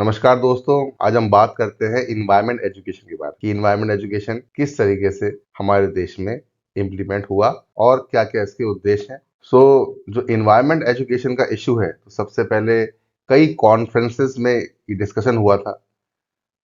नमस्कार दोस्तों। आज हम बात करते हैं इन्वायरमेंट एजुकेशन के बारे में कि इन्वायरमेंट एजुकेशन किस तरीके से हमारे देश में इम्प्लीमेंट हुआ और क्या क्या इसके उद्देश्य हैं। जो इन्वायरमेंट एजुकेशन का इशू है, तो सबसे पहले कई कॉन्फ्रेंसेस में ये डिस्कशन हुआ था।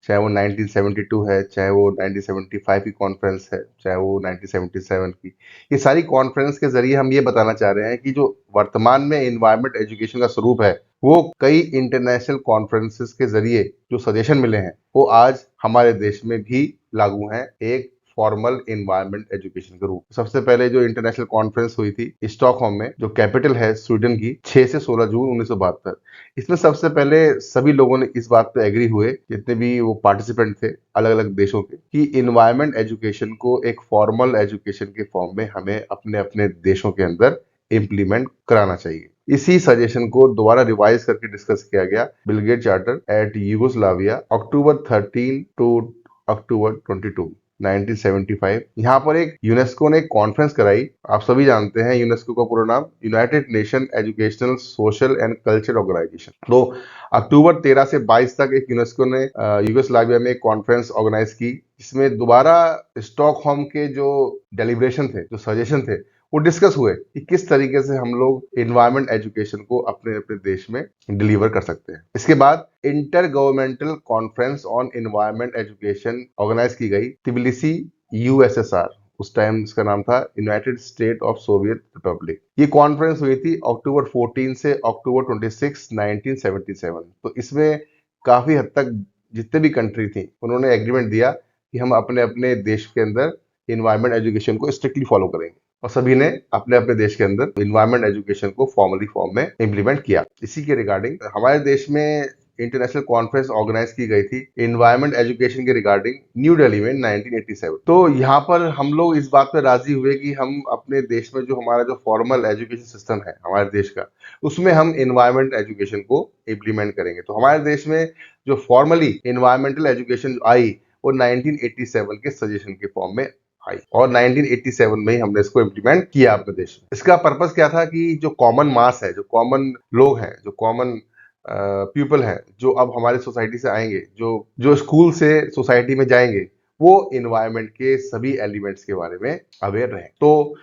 चाहे वो 1972 है, चाहे वो 1975 की कॉन्फ्रेंस है, चाहे वो 1977 की। ये सारी कॉन्फ्रेंस के जरिए हम ये बताना चाह रहे हैं कि जो वर्तमान में इन्वायरमेंट एजुकेशन का स्वरूप है, वो कई इंटरनेशनल कॉन्फ्रेंसेस के जरिए जो सजेशन मिले हैं, वो आज हमारे देश में भी लागू हैं एक फॉर्मल इन्वायरमेंट एजुकेशन के रूप। सबसे पहले जो इंटरनेशनल कॉन्फ्रेंस हुई थी स्टॉकहोम में, जो कैपिटल है स्वीडन की, 6 से 16 जून 1972। इसमें सबसे पहले सभी लोगों ने इस बात पे एग्री हुए, जितने भी वो पार्टिसिपेंट थे अलग अलग देशों के, कि इन्वायरमेंट एजुकेशन को एक फॉर्मल एजुकेशन के फॉर्म में हमें अपने अपने देशों के अंदर इम्प्लीमेंट कराना चाहिए। इसी सजेशन को दोबारा रिवाइज करके डिस्कस किया गया Belgrade charter at Yugoslavia, October 13 to October 22 1975। यहाँ पर एक यूनेस्को ने एक कॉन्फ्रेंस कराई। आप सभी जानते हैं यूनेस्को का पूरा नाम United Nation educational social and culture organization. तो अक्टूबर 13 से 22 तक एक यूनेस्को ने यूगोस्लाविया में एक कॉन्फ्रेंस ऑर्गेनाइज की, जिसमें दोबारा स्टॉकहोम के जो डेलिब्रेशन थे, जो सजेशन थे, वो डिस्कस हुए कि किस तरीके से हम लोग इन्वायरमेंट एजुकेशन को अपने अपने देश में डिलीवर कर सकते हैं। इसके बाद intergovernmental conference on environment education organize की गई, तिबिलिसी, यूएसएसआर। उस टाइम इसका नाम था United State of Soviet Republic. ये कॉन्फ्रेंस हुई थी अक्टूबर 14 से अक्टूबर 26 1977। तो इसमें काफी हद तक जितने भी कंट्री थी, उन्होंने एग्रीमेंट दिया कि हम अपने अपने देश के अंदर इन्वायरमेंट एजुकेशन को स्ट्रिक्टली फॉलो करेंगे, और सभी ने अपने अपने देश के अंदर इन्वायरमेंट एजुकेशन को फॉर्मली फॉर्म में इम्प्लीमेंट किया। इसी के रिगार्डिंग हमारे देश में इंटरनेशनल कॉन्फ्रेंस ऑर्गेनाइज की गई थी इन्वायरमेंट एजुकेशन के रिगार्डिंग, न्यू दिल्ली में 1987। तो यहाँ पर हम लोग इस बात पर राजी हुए कि हम अपने देश में जो हमारा जो फॉर्मल एजुकेशन सिस्टम है हमारे देश का, उसमें हम इन्वायरमेंट एजुकेशन को इम्प्लीमेंट करेंगे। तो हमारे देश में जो फॉर्मली इन्वायरमेंटल एजुकेशन आई, वो 1987 के सजेशन के फॉर्म में आई, और 1987 में ही हमने इसको इम्प्लीमेंट किया अपने देश में। इसका पर्पस क्या था कि जो कॉमन मास है, जो कॉमन लोग हैं, जो कॉमन पीपल हैं, जो अब हमारे सोसाइटी से आएंगे, जो जो स्कूल से सोसाइटी में जाएंगे, वो इन्वायरमेंट के सभी एलिमेंट्स के बारे में अवेयर रहे। तो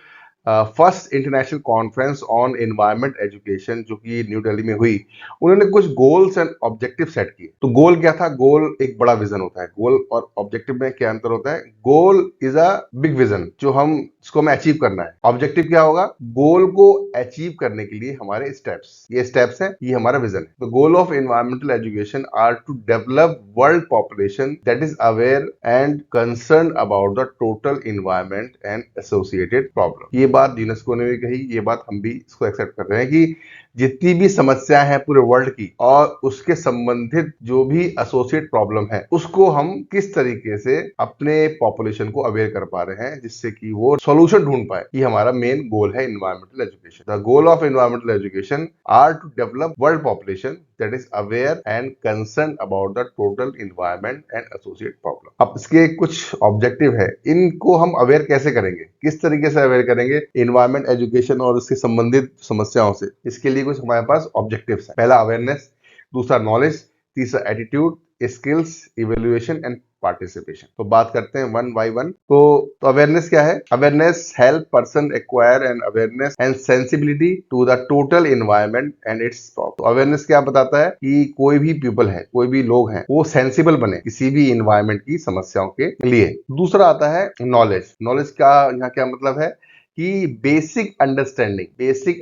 first international conference on environment education जो कि न्यू दिल्ली में हुई, उन्होंने कुछ गोल्स एंड ऑब्जेक्टिव सेट किए। तो गोल क्या था? गोल एक बड़ा विजन होता है। गोल और ऑब्जेक्टिव में क्या अंतर होता है? Goal is a big vision, जो हम इसको हमें अचीव करना है। ऑब्जेक्टिव क्या होगा? गोल को अचीव करने के लिए हमारे स्टेप्स, ये स्टेप्स है, ये हमारा विजन है। तो goal of environmental education are to develop world population that is aware and concern about the total environment and associated problem. ये बात यूनेस्को ने भी कही, ये बात हम भी इसको एक्सेप्ट कर रहे हैं कि जितनी भी समस्या है पूरे वर्ल्ड की और उसके संबंधित जो भी एसोसिएट प्रॉब्लम है, उसको हम किस तरीके से अपने पॉपुलेशन को अवेयर कर पा रहे हैं, जिससे कि वो सॉल्यूशन ढूंढ पाए। ये हमारा मेन गोल है environmental education. The goal of environmental education are to develop world population that is aware and concern about the total environment and associate problem. अब इसके कुछ ऑब्जेक्टिव है, इनको हम अवेयर कैसे करेंगे, किस तरीके से अवेयर करेंगे एनवायरमेंट एजुकेशन और उससे संबंधित समस्याओं से। इसके लिए कुछ हमारे पास ऑब्जेक्टिव्स हैं। पहला अवेयरनेस, दूसरा नॉलेज, तीसरा attitude, skills, evaluation and participation. तो बात करते हैं वन बाय वन। तो अवेयरनेस क्या है? Awareness help person acquire an awareness and sensibility to the total environment and its problem. तो अवेयरनेस क्या बताता है कि कोई भी पीपल है, कोई भी लोग हैं, वो सेंसिबल बने किसी भी एनवायरनमेंट की समस्याओं के लिए। दूसरा आता है नॉलेज। नॉलेज का यहाँ क्या मतलब है कि basic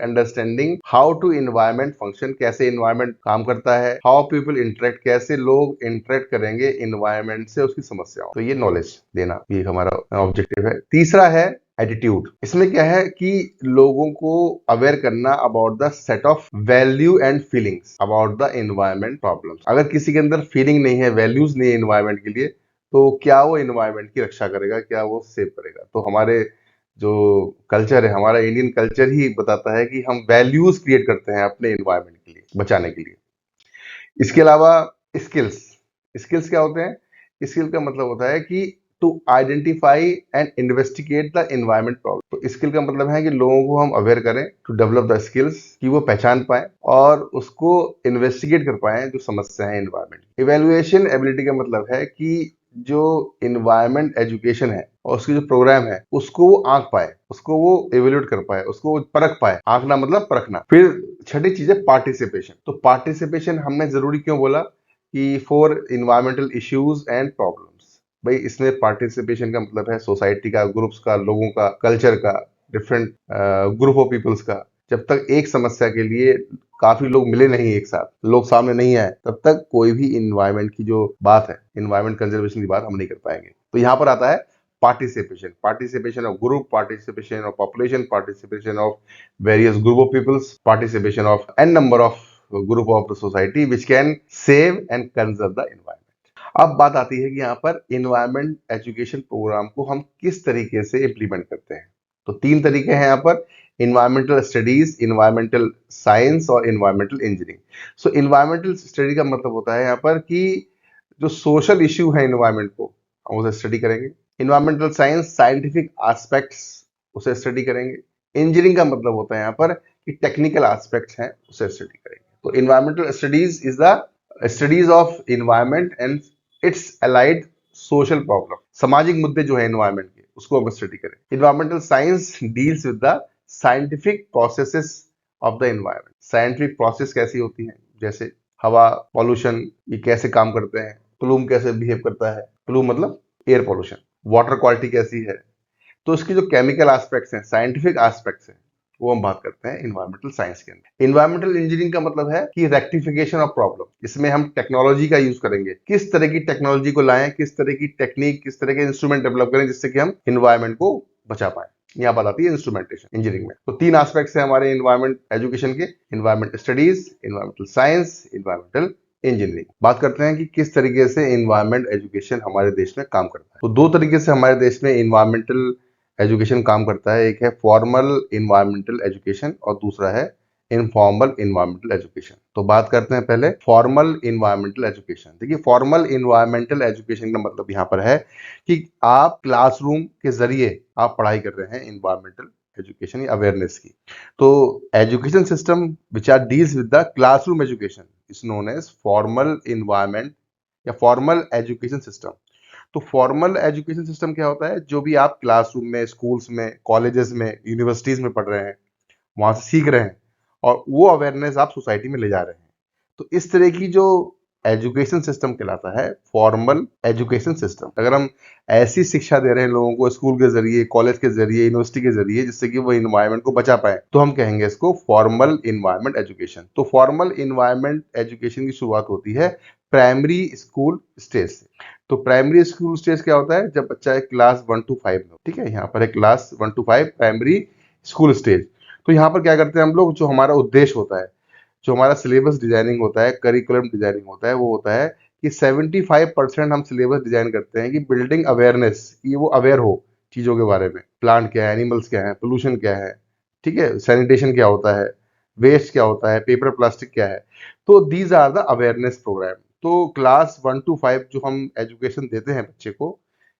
understanding how to environment function, कैसे एनवायरनमेंट काम करता है, हाउ पीपल इंटरेक्ट, कैसे लोग इंटरेक्ट करेंगे एनवायरनमेंट से, उसकी समस्याओं। तो ये नॉलेज देना, ये हमारा ऑब्जेक्टिव है। तीसरा है एटीट्यूड। इसमें क्या है कि लोगों को अवेयर करना about the set of value and feelings about the environment problems. अगर किसी के अंदर फीलिंग नहीं है, वैल्यूज नहीं है एनवायरनमेंट के लिए, तो क्या वो एनवायरनमेंट की रक्षा करेगा, क्या वो सेव करेगा? तो हमारे जो कल्चर है, हमारा इंडियन कल्चर ही बताता है कि हम वैल्यूज क्रिएट करते हैं अपने एनवायरनमेंट के लिए, बचाने के लिए। इसके अलावा स्किल्स। स्किल्स क्या होते हैं? स्किल का मतलब होता है कि to identify and investigate the environment problem. तो स्किल का मतलब है कि लोगों को हम अवेयर करें, टू डेवलप द स्किल्स, कि वो पहचान पाए और उसको इन्वेस्टिगेट कर पाए जो समस्या है एनवायरमेंट। इवेल्युएशन एबिलिटी का मतलब है कि जो इन्वायरमेंट एजुकेशन है और उसकी जो प्रोग्राम है उसको वो आंक पाए, उसको वो एवेल्यूएट कर पाए, उसको वो परख पाए। आंकना मतलब परखना। फिर छठी चीज है पार्टिसिपेशन। तो पार्टिसिपेशन हमने जरूरी क्यों बोला कि for environmental issues and problems. भाई इसमें पार्टिसिपेशन का मतलब है सोसाइटी का, ग्रुप्स का, लोगों का, कल्चर का, डिफरेंट ग्रुप ऑफ पीपल्स का। जब तक एक समस्या के लिए काफी लोग मिले नहीं, एक साथ लोग सामने नहीं आए, तब तक कोई भी इन्वायरमेंट की जो बात है, इन्वायरमेंट कंजर्वेशन की बात हम नहीं कर पाएंगे। तो यहाँ पर आता है participation, participation of group, participation of population, participation of various group of peoples, participation of an number of group of the society which can save and conserve the environment. अब बात आती है कि यहाँ पर इन्वायरमेंट एजुकेशन प्रोग्राम को हम किस तरीके से इम्प्लीमेंट करते हैं। तो तीन तरीके हैं यहाँ पर: इन्वायरमेंटल स्टडीज, इन्वायरमेंटल साइंस और इन्वायरमेंटल इंजीनियरिंग। सो इन्वायरमेंटल स्टडी का मतलब होता है यहाँ पर कि जो सोशल इश्यू है इन्वायरमेंट को, हम उसे स्टडी करेंगे। इन्वायरमेंटल साइंस, साइंटिफिक एस्पेक्ट्स, उसे स्टडी करेंगे। इंजीनियरिंग का मतलब होता है यहाँ पर कि टेक्निकल एस्पेक्ट्स हैं, उसे स्टडी करेंगे। तो environmental studies is the studies of environment and it's allied social problem. सामाजिक मुद्दे जो है एनवायरमेंट के, उसको हम स्टडी करें। Environmental science deals with the scientific processes of the environment. Scientific process कैसी होती हैं, जैसे हवा, पॉल्यूशन, ये कैसे काम करते हैं, प्लूम कैसे बिहेव करता है, प्लूम मतलब एयर पॉल्यूशन, वाटर क्वालिटी कैसी है। तो इसकी जो केमिकल एस्पेक्ट्स हैं, साइंटिफिक एस्पेक्ट्स हैं, वो हम बात करते हैं इन्वायरमेंटल साइंस के अंदर। इन्वायरमेंटल इंजीनियरिंग का मतलब है कि रेक्टिफिकेशन ऑफ प्रॉब्लम। इसमें हम टेक्नोलॉजी का यूज करेंगे, किस तरह की टेक्नोलॉजी को लाएं, किस तरह की टेक्निक, किस तरह के इंस्ट्रूमेंट डेवलप करें जिससे कि हम इन्वायरमेंट को बचा पाए। यहाँ बात आती है इंस्ट्रूमेंटेशन इंजीनियरिंग में। तो तीन एस्पेक्ट्स हैं हमारे इन्वायरमेंट एजुकेशन के: environment studies, environmental science, environmental engineering. बात करते हैं कि किस तरीके से इन्वायरमेंट एजुकेशन हमारे देश में काम करता है। तो दो तरीके से हमारे देश में इन्वायरमेंटल एजुकेशन काम करता है। एक है फॉर्मल इन्वायरमेंटल एजुकेशन और दूसरा है इनफॉर्मल इन्वायरमेंटल एजुकेशन। तो बात करते हैं पहले फॉर्मल इन्वायरमेंटल एजुकेशन। देखिए, फॉर्मल इन्वायरमेंटल एजुकेशन का मतलब यहाँ पर है कि आप क्लासरूम के जरिए आप पढ़ाई कर रहे हैं इन्वायरमेंटल एजुकेशन या अवेयरनेस की। तो education system which are deals with the classroom education is known as formal environment या फॉर्मल एजुकेशन सिस्टम। तो फॉर्मल एजुकेशन सिस्टम क्या होता है? जो भी आप क्लासरूम में, स्कूल्स में, कॉलेजेस में, यूनिवर्सिटीज में पढ़ रहे हैं, वहां से सीख रहे हैं और वो अवेयरनेस आप सोसाइटी में ले जा रहे हैं। तो इस तरह की जो एजुकेशन सिस्टम कहलाता है फॉर्मल एजुकेशन सिस्टम। अगर हम ऐसी शिक्षा दे रहे हैं लोगों को स्कूल के जरिए, कॉलेज के जरिए, यूनिवर्सिटी के जरिए, जिससे कि वो इन्वायरमेंट को बचा पाए, तो हम कहेंगे इसको फॉर्मल इन्वायरमेंट एजुकेशन। तो फॉर्मल इन्वायरमेंट एजुकेशन की शुरुआत होती है प्राइमरी स्कूल स्टेज से। तो प्राइमरी स्कूल स्टेज क्या होता है? जब बच्चा है क्लास 1 to 5 में, ठीक है, यहाँ पर है class 1 to 5 primary school stage. तो यहाँ पर क्या करते हैं हम लोग, जो हमारा उद्देश्य होता है, जो हमारा सिलेबस डिजाइनिंग होता है, करिकुलम डिजाइनिंग होता है, वो होता है कि 75% हम सिलेबस डिजाइन करते हैं कि बिल्डिंग अवेयरनेस, कि वो अवेयर हो चीजों के बारे में। प्लांट क्या है, एनिमल्स क्या है, पोल्यूशन क्या है, ठीक है, सैनिटेशन क्या होता है, वेस्ट क्या होता है, पेपर प्लास्टिक क्या है। तो these are the awareness program. तो क्लास 1 to 5 जो हम एजुकेशन देते हैं बच्चे को,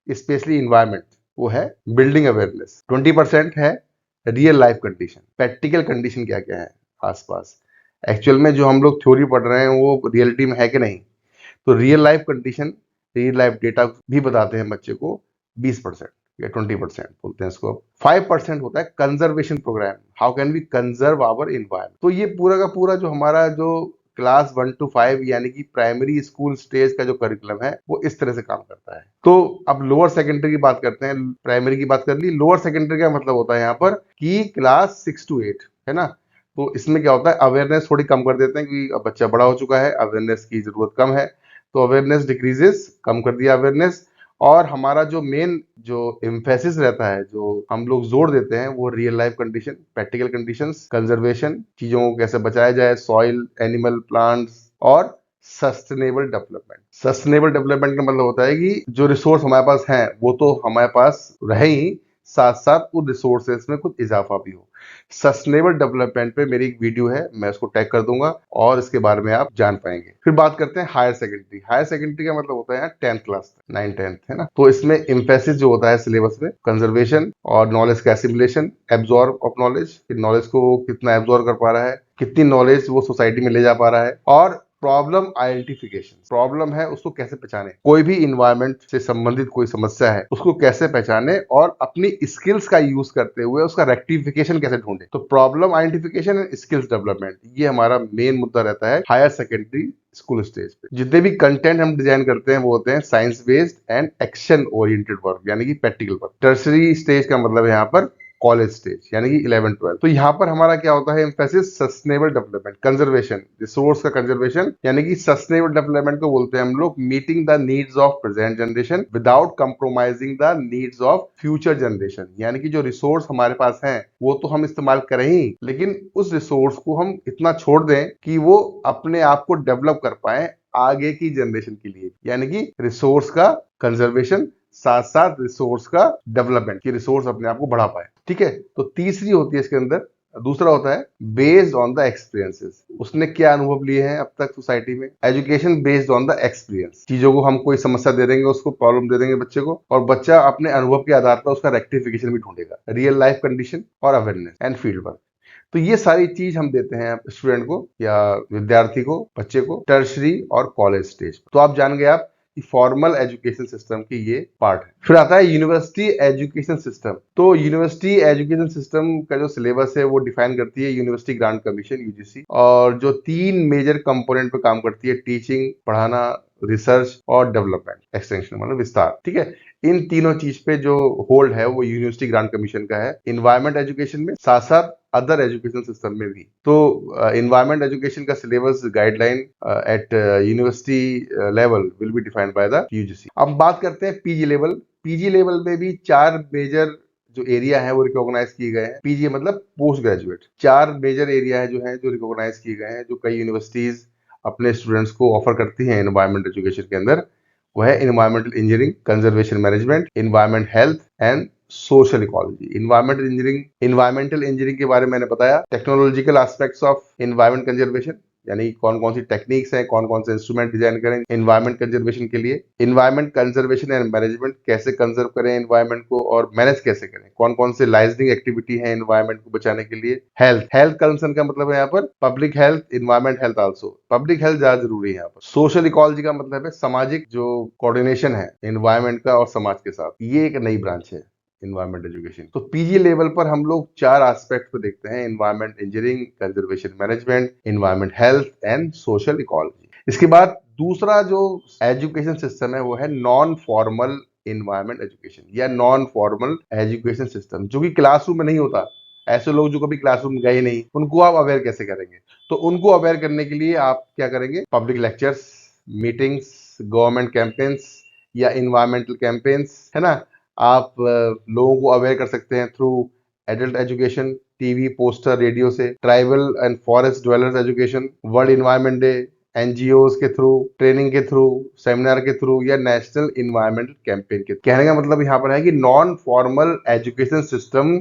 स्पेशली इन्वायरमेंट, वो है बिल्डिंग अवेयरनेस। 20% है real life condition, practical condition क्या क्या है आसपास, एक्चुअल में जो हम लोग थ्योरी पढ़ रहे हैं वो रियलिटी में है कि नहीं। तो real life condition, real life data भी बताते हैं बच्चे को 20% या 20% बोलते हैं इसको। 5% होता है conservation program, how can we conserve our environment. तो ये पूरा का पूरा जो हमारा जो क्लास 1 to 5 यानी कि प्राइमरी स्कूल स्टेज का जो करिकुलम है वो इस तरह से काम करता है। तो अब लोअर सेकेंडरी की बात करते हैं। प्राइमरी की बात कर ली, लोअर सेकेंडरी का मतलब होता है यहाँ पर कि क्लास 6 to 8, है ना। तो इसमें क्या होता है, अवेयरनेस थोड़ी कम कर देते हैं कि अब बच्चा बड़ा हो चुका है, अवेयरनेस की जरूरत कम है, तो अवेयरनेस डिक्रीजेस, कम कर दिया अवेयरनेस। और हमारा जो मेन जो एम्फेसिस रहता है, जो हम लोग जोर देते हैं, वो real life condition, practical conditions, conservation, चीजों को कैसे बचाया जाए, सॉइल, एनिमल, प्लांट्स, और सस्टेनेबल डेवलपमेंट। सस्टेनेबल डेवलपमेंट का मतलब होता है कि जो रिसोर्स हमारे पास हैं वो तो हमारे पास रहे ही, साथ साथ उन रिसोर्सेस में कुछ इजाफा भी हो। सस्टेनेबल डेवलपमेंट पे मेरी एक वीडियो है, मैं उसको टैग कर दूंगा और इसके बारे में आप जान पाएंगे। फिर बात करते हैं हायर सेकेंडरी। हायर सेकेंडरी का मतलब होता है 10th क्लास, 9th 10th, है ना। तो इसमें एम्फेसिस जो होता है सिलेबस में, कंजर्वेशन और नॉलेज का एसिमुलेशन, एब्जॉर्ब ऑफ नॉलेज, कि नॉलेज को वो कितना एब्जॉर्ब कर पा रहा है, कितनी नॉलेज वो सोसाइटी में ले जा पा रहा है, और प्रॉब्लम आइडेंटिफिकेशन, प्रॉब्लम है उसको कैसे पहचाने, कोई भी इन्वायरमेंट से संबंधित कोई समस्या है उसको कैसे पहचाने और अपनी स्किल्स का यूज करते हुए उसका रेक्टिफिकेशन कैसे ढूंढे। तो problem identification and skills development, ये हमारा मेन मुद्दा रहता है हायर सेकेंडरी स्कूल स्टेज पे। जितने भी कंटेंट हम डिजाइन करते हैं वो होते हैं science based and action oriented work, यानी कि प्रैक्टिकल वर्क। टर्सरी स्टेज का मतलब है यहाँ पर कॉलेज स्टेज, यानी कि 11th 12th। तो यहाँ पर हमारा क्या होता है, emphasis sustainable development, conservation, resource का कंजर्वेशन, यानी कि सस्टेनेबल डेवलपमेंट को बोलते हैं हम लोग meeting the needs of present generation without compromising the needs of future generation. यानी कि जो रिसोर्स हमारे पास हैं वो तो हम इस्तेमाल करें ही, लेकिन उस रिसोर्स को हम इतना छोड़ दें कि वो अपने आप को डेवलप कर पाए आगे की जनरेशन के लिए। यानी कि रिसोर्स का कंजर्वेशन साथ साथ रिसोर्स का डेवलपमेंट, कि रिसोर्स अपने आप को बढ़ा पाए। ठीक है। तो तीसरी होती है इसके अंदर, दूसरा होता है बेस्ड ऑन द एक्सपीरियंसेस, उसने क्या अनुभव लिए हैं अब तक सोसाइटी में। Education based on the experience, चीजों को हम कोई समस्या दे देंगे, उसको प्रॉब्लम दे देंगे बच्चे को, और बच्चा अपने अनुभव के आधार पर उसका रेक्टिफिकेशन भी ढूंढेगा, रियल लाइफ कंडीशन और अवेयरनेस एंड फील्ड वर्क। तो ये सारी चीज हम देते हैं स्टूडेंट को या विद्यार्थी को, बच्चे को, टर्शरी और कॉलेज स्टेज। तो आप जान गए आप कि फॉर्मल एजुकेशन सिस्टम की ये पार्ट है। फिर आता है यूनिवर्सिटी एजुकेशन सिस्टम। तो यूनिवर्सिटी एजुकेशन सिस्टम का जो सिलेबस है वो डिफाइन करती है यूनिवर्सिटी ग्रांट कमीशन, यूजीसी, और जो 3 मेजर कंपोनेंट पे काम करती है, टीचिंग, पढ़ाना, रिसर्च और डेवलपमेंट, एक्सटेंशन मतलब विस्तार। ठीक है। इन तीनों चीज पे जो होल्ड है वो यूनिवर्सिटी ग्रांट कमीशन का है, इन्वायरमेंट एजुकेशन में, साथ साथ अदर एजुकेशन सिस्टम में भी। तो इन्वायरमेंट एजुकेशन का syllabus guideline at university level will be defined by the UGC. अब बात करते हैं पीजी लेवल। पीजी लेवल में भी 4 मेजर जो एरिया है वो रिकॉग्नाइज किए गए हैं। पीजी मतलब पोस्ट ग्रेजुएट। 4 मेजर एरिया है जो है जो रिकॉग्नाइज किए गए हैं, जो कई यूनिवर्सिटीज अपने स्टूडेंट्स को ऑफर करती हैं एनवायरमेंट एजुकेशन के अंदर। वो है environmental engineering, conservation management, environment health and social ecology. Environmental engineering के बारे में मैंने बताया। Technological aspects of environment conservation, यानी कौन कौन सी टेक्निक्स हैं, कौन कौन से इंस्ट्रूमेंट डिजाइन करें एनवायरमेंट कंजर्वेशन के लिए। एनवायरमेंट कंजर्वेशन एंड मैनेजमेंट, कैसे कंजर्व करें एनवायरमेंट को और मैनेज कैसे करें, कौन कौन से लाइजनिंग एक्टिविटी है एनवायरमेंट को बचाने के लिए। हेल्थ कंसर्न का मतलब है यहाँ पर public health, environment health also, public health ज्यादा जरूरी है यहाँ पर। सोशल इकोलॉजी का मतलब है सामाजिक जो कोऑर्डिनेशन है एनवायरमेंट का और समाज के साथ, ये एक नई ब्रांच है इन्वायरमेंट एजुकेशन। तो पीजी लेवल पर हम लोग 4 एस्पेक्ट को देखते हैं, environment engineering, conservation management, environment health and social ecology. इसके बाद दूसरा जो एजुकेशन सिस्टम है वो है नॉन फॉर्मल इन्वायरमेंट एजुकेशन या नॉन फॉर्मल एजुकेशन सिस्टम, जो कि क्लासरूम में नहीं होता। ऐसे लोग जो कभी क्लासरूम गए नहीं, उनको आप अवेयर कैसे करेंगे। तो उनको अवेयर करने के लिए आप क्या करेंगे, public lectures, meetings, government campaigns या इन्वायरमेंटल कैंपेन्स, है ना। आप लोगों को अवेयर कर सकते हैं through adult education, TV, poster, radio से, tribal and forest dwellers education, world environment day, NGOs के थ्रू, ट्रेनिंग के थ्रू, सेमिनार के थ्रू या नेशनल इन्वायरमेंटल कैंपेन के। कहने का मतलब यहाँ पर है कि non formal education system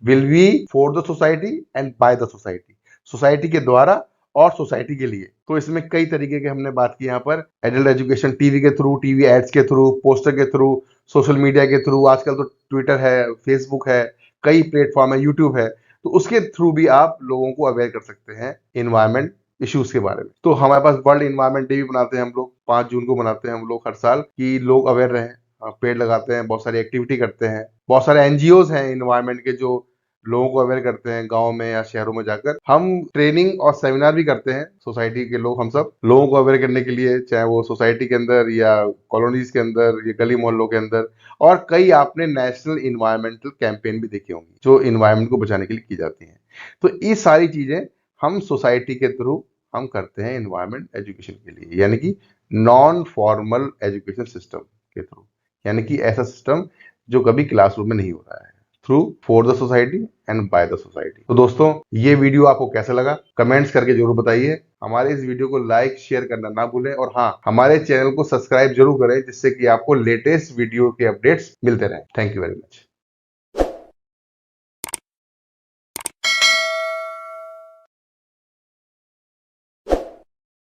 will be for the society and by the society, society के द्वारा और सोसाइटी के लिए। तो इसमें कई तरीके के हमने बात की यहाँ पर, एडल्ट एजुकेशन टीवी के थ्रू, टीवी एड्स के थ्रू, पोस्टर के थ्रू, सोशल मीडिया के थ्रू, आजकल तो ट्विटर है, फेसबुक है, कई प्लेटफॉर्म है, यूट्यूब है, तो उसके थ्रू भी आप लोगों को अवेयर कर सकते हैं इन्वायरमेंट इश्यूज के बारे में। तो हमारे पास वर्ल्ड इन्वायरमेंट डे भी बनाते हैं हम लोग, 5 जून को बनाते हैं हम लोग हर साल, कि लोग अवेयर रहें, पेड़ लगाते हैं, बहुत सारी एक्टिविटी करते हैं। बहुत सारे एनजीओज हैं इन्वायरमेंट के जो लोगों को अवेयर करते हैं, गांव में या शहरों में जाकर। हम ट्रेनिंग और सेमिनार भी करते हैं, सोसाइटी के लोग, हम सब लोगों को अवेयर करने के लिए, चाहे वो सोसाइटी के अंदर या कॉलोनीज के अंदर या गली मोहल्लों के अंदर। और कई आपने नेशनल इन्वायरमेंटल कैंपेन भी देखे होंगे जो इन्वायरमेंट को बचाने के लिए की जाती हैं। तो ये सारी चीजें हम सोसाइटी के थ्रू हम करते हैं इन्वायरमेंट एजुकेशन के लिए, यानी कि नॉन फॉर्मल एजुकेशन सिस्टम के थ्रू, यानी कि ऐसा सिस्टम जो कभी क्लासरूम में नहीं हो रहा है, through for the society and by the society. तो दोस्तों, ये वीडियो आपको कैसा लगा कमेंट्स करके जरूर बताइए। हमारे इस वीडियो को लाइक शेयर करना ना भूलें, और हाँ, हमारे चैनल को सब्सक्राइब जरूर करें, जिससे कि आपको लेटेस्ट वीडियो के अपडेट्स मिलते रहें। Thank you very much.